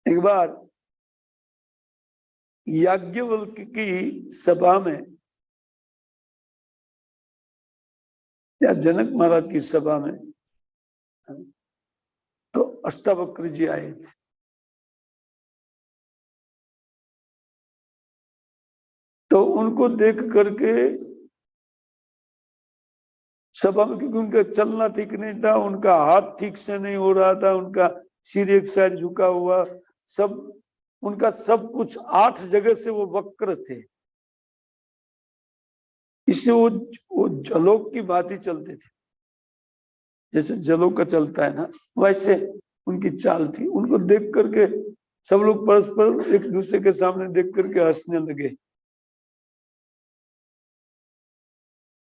एक बार याज्ञवल्क्य की सभा में या जनक महाराज की सभा में तो अष्टावक्र जी आए थे। तो उनको देख करके सभा में, क्योंकि उनका चलना ठीक नहीं था, उनका हाथ ठीक से नहीं हो रहा था, उनका सिर एक साइड झुका हुआ, सब उनका सब कुछ 8 जगह से वो वक्र थे। इससे वो जलोक की बात ही चलते थे, जैसे जलों का चलता है ना, वैसे उनकी चाल थी। उनको देख करके सब लोग परस्पर एक दूसरे के सामने देख करके हंसने लगे।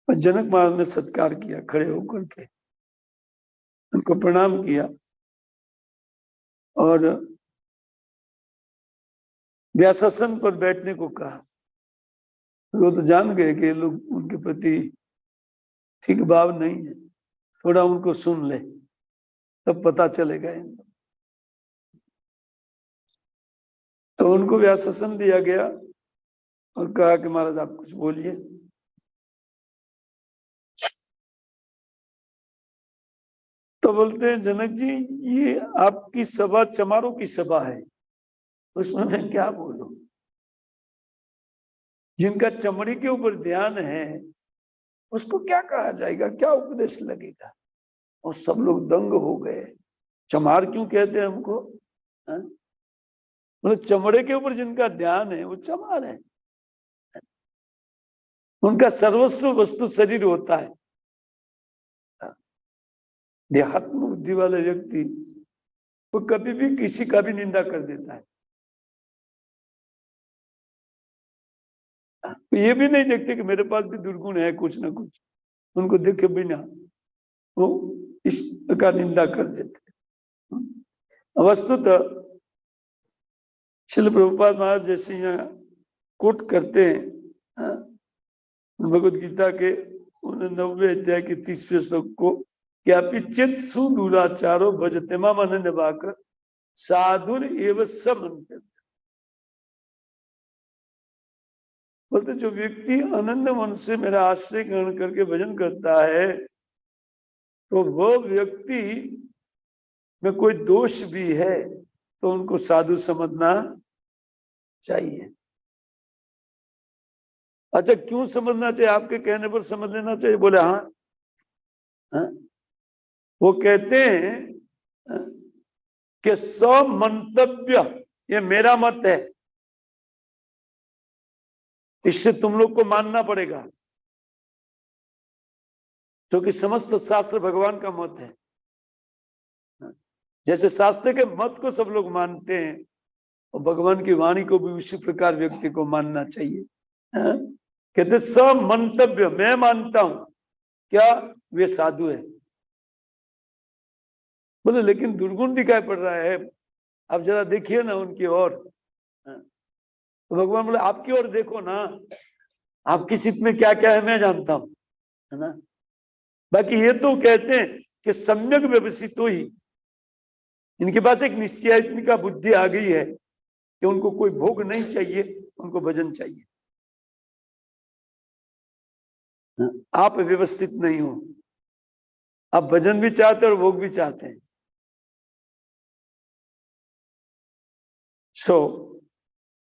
और जनक महाराज ने सत्कार किया, खड़े होकर के उनको प्रणाम किया और व्यासासन पर बैठने को कहा। वो तो जान गए कि लोग उनके प्रति ठीक भाव नहीं है, थोड़ा उनको सुन ले तब पता चलेगा इनको। तो उनको व्यासासन दिया गया और कहा कि महाराज आप कुछ बोलिए। तो बोलते हैं जनक जी, ये आपकी सभा चमारों की सभा है, उसमें मैं क्या बोलूं। जिनका चमड़ी के ऊपर ध्यान है उसको क्या कहा जाएगा, क्या उपदेश लगेगा। और सब लोग दंग हो गए। चमार क्यों कहते हैं हमको? मतलब चमड़े के ऊपर जिनका ध्यान है वो चमार है। उनका सर्वस्व वस्तु शरीर होता है। देहात्म बुद्धि वाले व्यक्ति वो कभी भी किसी का भी निंदा कर देता है। ये भी नहीं देखते कि मेरे पास भी दुर्गुण है कुछ ना कुछ, उनको देखे बिना वो इस का निंदा कर देते। वस्तुतः श्रील प्रभुपाद महाराज जैसे यहाँ कोट करते हैं भगवत गीता के 90वें अध्याय के 30वें श्लोक को, क्या चित सुदूराचारो भजते माम अनन्य भाकर साधुर एवं समन्वित। बोलते जो व्यक्ति अनन्य मन से मेरा आश्रय ग्रहण करके भजन करता है तो वह व्यक्ति में कोई दोष भी है तो उनको साधु समझना चाहिए। अच्छा, क्यों समझना चाहिए? आपके कहने पर समझ लेना चाहिए? बोले हाँ, वो कहते हैं कि स्वमंतव्य ये मेरा मत है, इससे तुम लोग को मानना पड़ेगा, क्योंकि समस्त शास्त्र भगवान का मत है। जैसे शास्त्र के मत को सब लोग मानते हैं और भगवान की वाणी को भी उसी प्रकार व्यक्ति को मानना चाहिए। कहते स्वमंतव्य, मैं मानता हूं क्या वे साधु है। बोले लेकिन दुर्गुण दिखाई पड़ रहा है, आप जरा देखिए ना उनकी ओर। तो भगवान बोले आपकी ओर देखो ना, आपकी चित्त में क्या क्या है मैं जानता हूं, है ना। बाकी ये तो कहते हैं कि सम्यक व्यवसित ही, इनके पास एक निश्चयात्मिका बुद्धि आ गई है कि उनको कोई भोग नहीं चाहिए, उनको भजन चाहिए। आप व्यवस्थित नहीं हो, आप भजन भी चाहते और भोग भी चाहते हैं।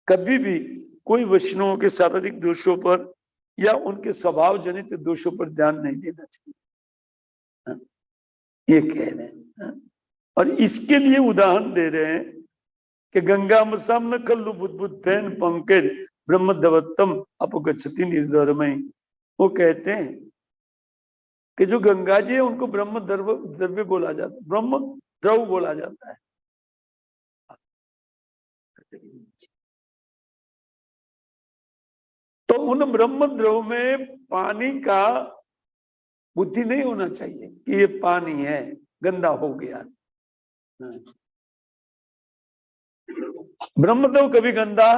कभी भी कोई वैष्णवों के शारीरिक दोषों पर या उनके स्वभाव जनित दोषों पर ध्यान नहीं देना चाहिए, ये कह रहे हैं। और इसके लिए उदाहरण दे रहे हैं कि गंगा मसाम न कल्लु बुद्ध पंकज ब्रह्म दवत्तम अपगछति निर्धर्मय। वो कहते हैं कि जो गंगा जी है उनको ब्रह्म द्रव्य बोला जाता है, ब्रह्म द्रव बोला जाता है। तो उन ब्रह्म द्रव में पानी का बुद्धि नहीं होना चाहिए कि ये पानी है, गंदा हो गया। ब्रह्म द्रव कभी गंदा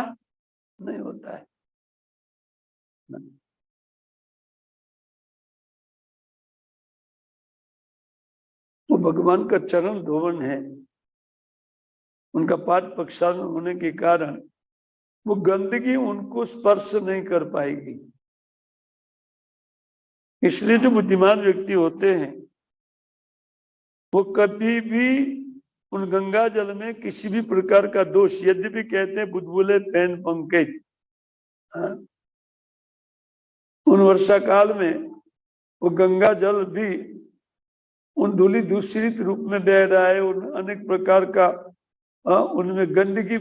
नहीं होता है। वो भगवान का चरण धोवन है, उनका पाद प्रक्षालन होने के कारण वो गंदगी उनको स्पर्श नहीं कर पाएगी। इसलिए जो बुद्धिमान व्यक्ति होते हैं वो कभी भी उन गंगा जल में किसी भी प्रकार का दोष, यद्यपि कहते हैं बुलबुले फैन पंकज, उन वर्षा काल में वो गंगा जल भी उन धूलि दूषित रूप में बह रहा है, उन अनेक प्रकार का उनमें गंदगी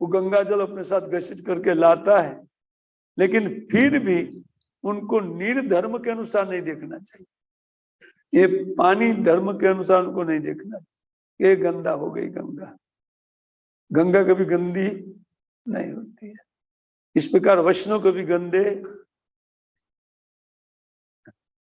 वो गंगा जल अपने साथ घसीट करके लाता है, लेकिन फिर भी उनको निर्धर्म के अनुसार नहीं देखना चाहिए। ये पानी धर्म के अनुसार उनको नहीं देखना, ये गंदा हो गई गंगा। गंगा कभी गंदी नहीं होती है। इस प्रकार वैष्णव कभी गंदे